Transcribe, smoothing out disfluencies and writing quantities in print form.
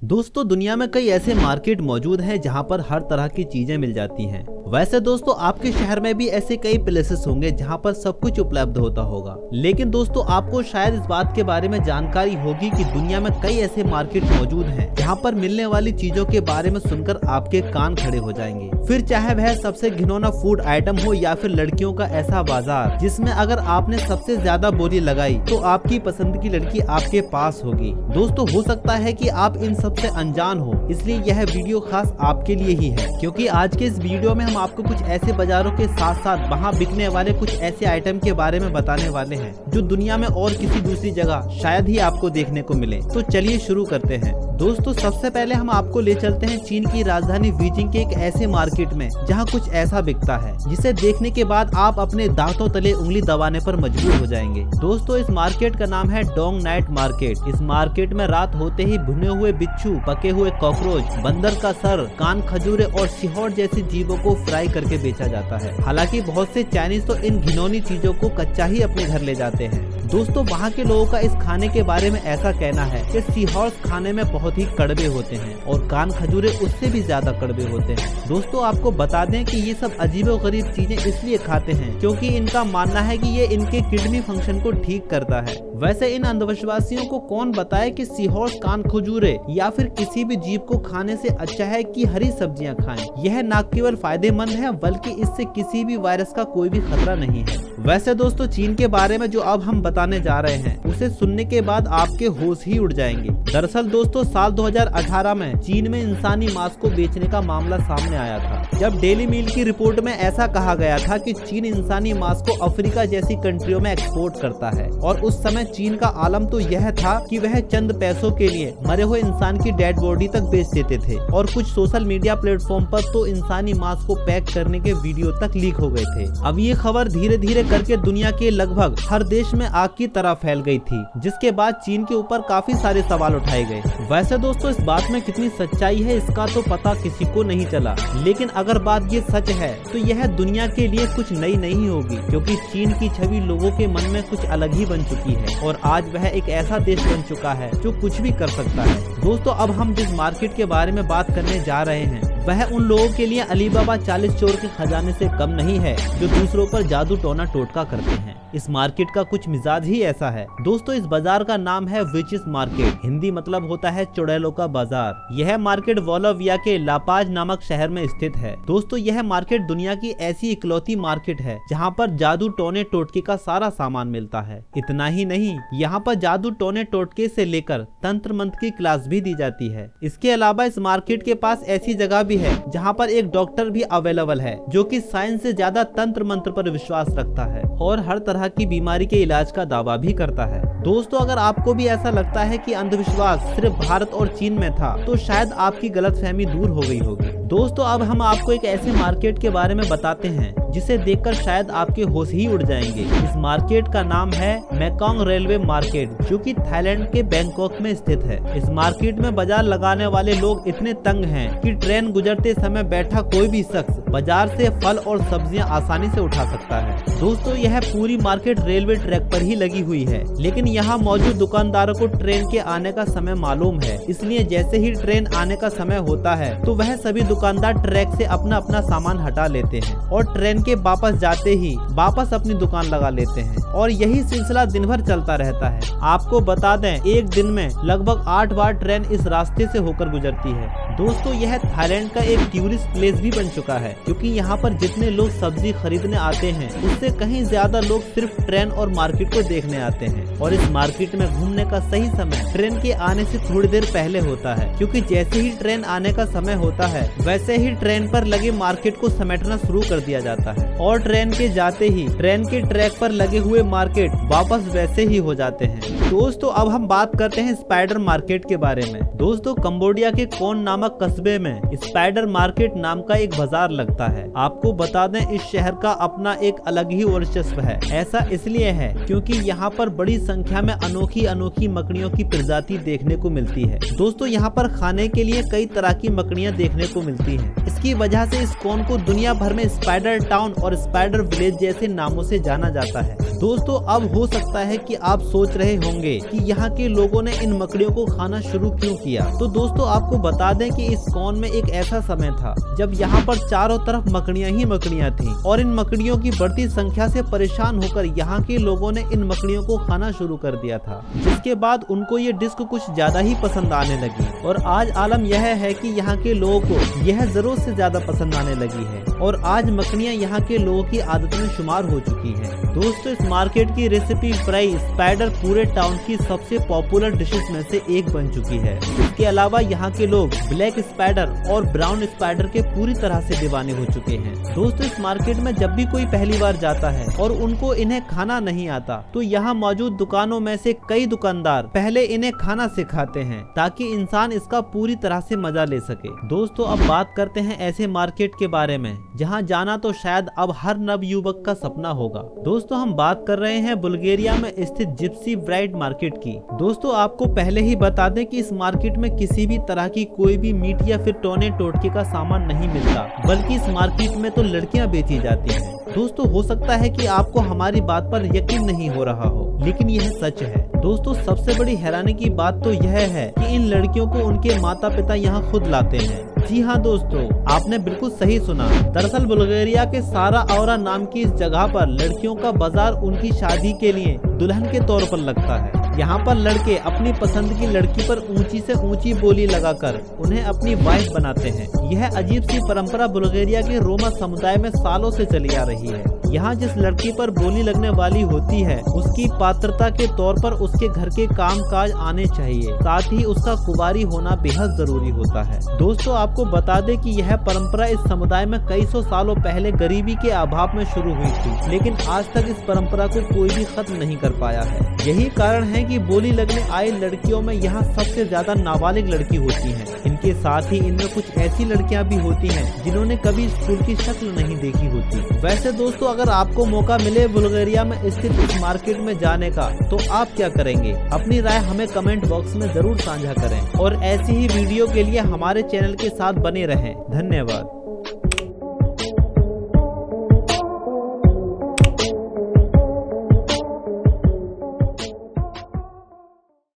दोस्तों दुनिया में कई ऐसे मार्केट मौजूद हैं जहां पर हर तरह की चीजें मिल जाती हैं। वैसे दोस्तों आपके शहर में भी ऐसे कई प्लेसेस होंगे जहां पर सब कुछ उपलब्ध होता होगा, लेकिन दोस्तों आपको शायद इस बात के बारे में जानकारी होगी कि दुनिया में कई ऐसे मार्केट मौजूद हैं जहां पर मिलने वाली चीजों के बारे में सुनकर आपके कान खड़े हो जाएंगे। फिर चाहे वह सबसे घिनौना फूड आइटम हो या फिर लड़कियों का ऐसा बाजार जिसमें अगर आपने सबसे ज्यादा बोली लगाई तो आपकी पसंद की लड़की आपके पास होगी। दोस्तों हो सकता है कि आप इन सब से अनजान हो, इसलिए यह वीडियो खास आपके लिए ही है, क्योंकि आज के इस वीडियो में हम आपको कुछ ऐसे बाजारों के साथ साथ वहाँ बिकने वाले कुछ ऐसे आइटम के बारे में बताने वाले हैं जो दुनिया में और किसी दूसरी जगह शायद ही आपको देखने को मिले। तो चलिए शुरू करते हैं। दोस्तों सबसे पहले हम आपको ले चलते हैं चीन की राजधानी बीजिंग के एक ऐसे मार्केट में जहां कुछ ऐसा बिकता है जिसे देखने के बाद आप अपने दांतों तले उंगली दबाने पर मजबूर हो जाएंगे। दोस्तों इस मार्केट का नाम है डोंग नाइट मार्केट। इस मार्केट में रात होते ही भुने हुए बिच्छू, पके हुए कॉकरोच, बंदर का सर, कान खजूरे और सिहोर जैसी जीवों को फ्राई करके बेचा जाता है। हालांकि बहुत से चाइनीज तो इन घिनौनी चीजों को कच्चा ही अपने घर ले जाते हैं। दोस्तों वहाँ के लोगों का इस खाने के बारे में ऐसा कहना है कि सीहॉर्स खाने में बहुत ही कड़वे होते हैं और कान खजूरे उससे भी ज्यादा कड़वे होते हैं। दोस्तों आपको बता दें कि ये सब अजीबोगरीब चीजें इसलिए खाते हैं क्योंकि इनका मानना है कि ये इनके किडनी फंक्शन को ठीक करता है। वैसे इन अंधविश्वासियों को कौन बताए कि सीहॉर्स, कान खजूरे या फिर किसी भी जीव को खाने से अच्छा है कि हरी सब्जियां खाएं। यह न केवल फायदेमंद है बल्कि इससे किसी भी वायरस का कोई भी खतरा नहीं है। वैसे दोस्तों चीन के बारे में जो अब हम बताने जा रहे हैं उसे सुनने के बाद आपके होश ही उड़ जाएंगे। दरअसल दोस्तों साल 2018 में चीन में इंसानी मांस को बेचने का मामला सामने आया था, जब डेली मील की रिपोर्ट में ऐसा कहा गया था कि चीन इंसानी मांस को अफ्रीका जैसी कंट्रियों में एक्सपोर्ट करता है। और उस समय चीन का आलम तो यह था कि वह चंद पैसों के लिए मरे हुए इंसान की डेड बॉडी तक बेच देते थे और कुछ सोशल मीडिया प्लेटफॉर्म पर तो इंसानी मांस को पैक करने के वीडियो तक लीक हो गए थे। अब ये खबर धीरे धीरे करके दुनिया के लगभग हर देश में आग की तरह फैल गई थी, जिसके बाद चीन के ऊपर काफी सारे सवाल उठाए गए। वैसे दोस्तों इस बात में कितनी सच्चाई है इसका तो पता किसी को नहीं चला, लेकिन अगर बात ये सच है तो यह दुनिया के लिए कुछ नई नहीं होगी, क्योंकि चीन की छवि लोगों के मन में कुछ अलग ही बन चुकी है और आज वह एक ऐसा देश बन चुका है जो कुछ भी कर सकता है। दोस्तों अब हम जिस मार्केट के बारे में बात करने जा रहे हैं वह उन लोगों के लिए अलीबाबा 40 चोर के खजाने से कम नहीं है जो दूसरों पर जादू टोना टोटका करते हैं। इस मार्केट का कुछ मिजाज ही ऐसा है। दोस्तों इस बाजार का नाम है विचेस मार्केट, हिंदी मतलब होता है चुड़ैलों का बाजार। यह मार्केट बोलिविया के लापाज नामक शहर में स्थित है। दोस्तों यह मार्केट दुनिया की ऐसी इकलौती मार्केट है जहाँ पर जादू टोने टोटके का सारा सामान मिलता है। इतना ही नहीं, यहाँ पर जादू टोने टोटके से लेकर तंत्र मंत्र की क्लास भी दी जाती है। इसके अलावा इस मार्केट के पास ऐसी जगह भी है जहाँ पर एक डॉक्टर भी अवेलेबल है जो कि साइंस से ज्यादा तंत्र मंत्र पर विश्वास रखता है और हर तरह की बीमारी के इलाज का दावा भी करता है। दोस्तों अगर आपको भी ऐसा लगता है कि अंधविश्वास सिर्फ भारत और चीन में था तो शायद आपकी गलतफहमी दूर हो गई होगी। दोस्तों अब हम आपको एक ऐसे मार्केट के बारे में बताते हैं जिसे देखकर शायद आपके होश ही उड़ जाएंगे। इस मार्केट का नाम है मेकोंग रेलवे मार्केट, जो कि थाईलैंड के बैंकॉक में स्थित है। इस मार्केट में बाजार लगाने वाले लोग इतने तंग हैं कि ट्रेन गुजरते समय बैठा कोई भी शख्स बाजार से फल और सब्जियां आसानी से उठा सकता है। दोस्तों यह पूरी मार्केट रेलवे ट्रैक पर ही लगी हुई है, लेकिन यहाँ मौजूद दुकानदारों को ट्रेन के आने का समय मालूम है, इसलिए जैसे ही ट्रेन आने का समय होता है तो वह सभी दुकानदार ट्रैक से अपना अपना सामान हटा लेते हैं और ट्रेन के वापस जाते ही वापस अपनी दुकान लगा लेते हैं और यही सिलसिला दिन भर चलता रहता है। आपको बता दें एक दिन में लगभग 8 बार ट्रेन इस रास्ते से होकर गुजरती है। दोस्तों यह थाईलैंड का एक टूरिस्ट प्लेस भी बन चुका है, क्योंकि यहाँ पर जितने लोग सब्जी खरीदने आते हैं उससे कहीं ज्यादा लोग सिर्फ ट्रेन और मार्केट को देखने आते हैं। और इस मार्केट में घूमने का सही समय ट्रेन के आने से थोड़ी देर पहले होता है, क्योंकि जैसे ही ट्रेन आने का समय होता है वैसे ही ट्रेन पर लगे मार्केट को समेटना शुरू कर दिया जाता है और ट्रेन के जाते ही ट्रेन के ट्रैक पर लगे हुए मार्केट वापस वैसे ही हो जाते हैं। दोस्तों अब हम बात करते हैं स्पाइडर मार्केट के बारे में। दोस्तों कंबोडिया के कोन नामक कस्बे में स्पाइडर मार्केट नाम का एक बाजार लगता है। आपको बता दें इस शहर का अपना एक अलग ही वर्चस्व है। ऐसा इसलिए है क्योंकि यहाँ पर बड़ी संख्या में अनोखी अनोखी मकड़ियों की प्रजाति देखने को मिलती है। दोस्तों यहाँ पर खाने के लिए कई तरह की मकड़ियाँ देखने को मिलती हैं। जिसकी वजह से इस कॉन को दुनिया भर में स्पाइडर टाउन और स्पाइडर विलेज जैसे नामों से जाना जाता है। दोस्तों अब हो सकता है कि आप सोच रहे होंगे कि यहाँ के लोगों ने इन मकड़ियों को खाना शुरू क्यों किया। तो दोस्तों आपको बता दें कि इस कॉन में एक ऐसा समय था जब यहाँ पर चारों तरफ मकड़ियाँ ही मकड़ियाँ थीं और इन मकड़ियों की बढ़ती संख्या से परेशान होकर यहाँ के लोगों ने इन मकड़ियों को खाना शुरू कर दिया था, जिसके बाद उनको ये डिस्क कुछ ज्यादा ही पसंद आने लगी और आज आलम यह है कि यहाँ के लोगों को यह जरूरत से ज्यादा पसंद आने लगी है और आज मकड़ियाँ यहाँ के लोगों की आदत में शुमार हो चुकी हैं। दोस्तों इस मार्केट की रेसिपी फ्राई स्पाइडर पूरे टाउन की सबसे पॉपुलर डिशेस में से एक बन चुकी है। इसके अलावा यहाँ के लोग ब्लैक स्पाइडर और ब्राउन स्पाइडर के पूरी तरह से दीवाने हो चुके हैं। दोस्तों इस मार्केट में जब भी कोई पहली बार जाता है और उनको इन्हें खाना नहीं आता तो यहाँ मौजूद दुकानों में से कई दुकानदार पहले इन्हें खाना सिखाते हैं ताकि इंसान इसका पूरी तरह से मजा ले सके। दोस्तों अब बात करते हैं ऐसे मार्केट के बारे में जहाँ जाना तो शायद अब हर नवयुवक का सपना होगा। दोस्तों हम बात कर रहे हैं बुल्गारिया में स्थित जिप्सी ब्राइड मार्केट की। दोस्तों आपको पहले ही बता दें कि इस मार्केट में किसी भी तरह की कोई भी मीट या फिर टोने टोटके का सामान नहीं मिलता, बल्कि इस मार्केट में तो लड़कियां बेची जाती हैं। दोस्तों हो सकता है कि आपको हमारी बात पर यकीन नहीं हो रहा हो, लेकिन यह सच है। दोस्तों सबसे बड़ी हैरानी की बात तो यह है कि इन लड़कियों को उनके माता पिता यहाँ खुद लाते हैं। जी हाँ दोस्तों आपने बिल्कुल सही सुना। दरअसल बुल्गारिया के सारा औरा नाम की इस जगह पर लड़कियों का बाजार उनकी शादी के लिए दुल्हन के तौर पर लगता है। यहाँ पर लड़के अपनी पसंद की लड़की पर ऊंची से ऊंची बोली लगाकर उन्हें अपनी वाइफ बनाते हैं। यह अजीब सी परंपरा बुल्गारिया के रोमा समुदाय में सालों से चली आ रही है। यहाँ जिस लड़की पर बोली लगने वाली होती है उसकी पात्रता के तौर पर उसके घर के काम काज आने चाहिए, साथ ही उसका कुंवारी होना बेहद जरूरी होता है। दोस्तों आपको बता दें कि यह परंपरा इस समुदाय में कई सौ सालों पहले गरीबी के अभाव में शुरू हुई थी, लेकिन आज तक इस परंपरा को कोई भी खत्म नहीं कर पाया है। यही कारण है कि बोली लगने आई लड़कियों में यहाँ सबसे ज्यादा नाबालिग लड़की होती हैं। इनके साथ ही इनमें कुछ ऐसी लड़कियां भी होती हैं जिन्होंने कभी स्कूल की शक्ल नहीं देखी होती। वैसे दोस्तों अगर आपको मौका मिले बुल्गारिया में स्थित इस मार्केट में जाने का तो आप क्या करेंगे? अपनी राय हमें कमेंट बॉक्स में जरूर साझा करें और ऐसी ही वीडियो के लिए हमारे चैनल के साथ बने रहें। धन्यवाद।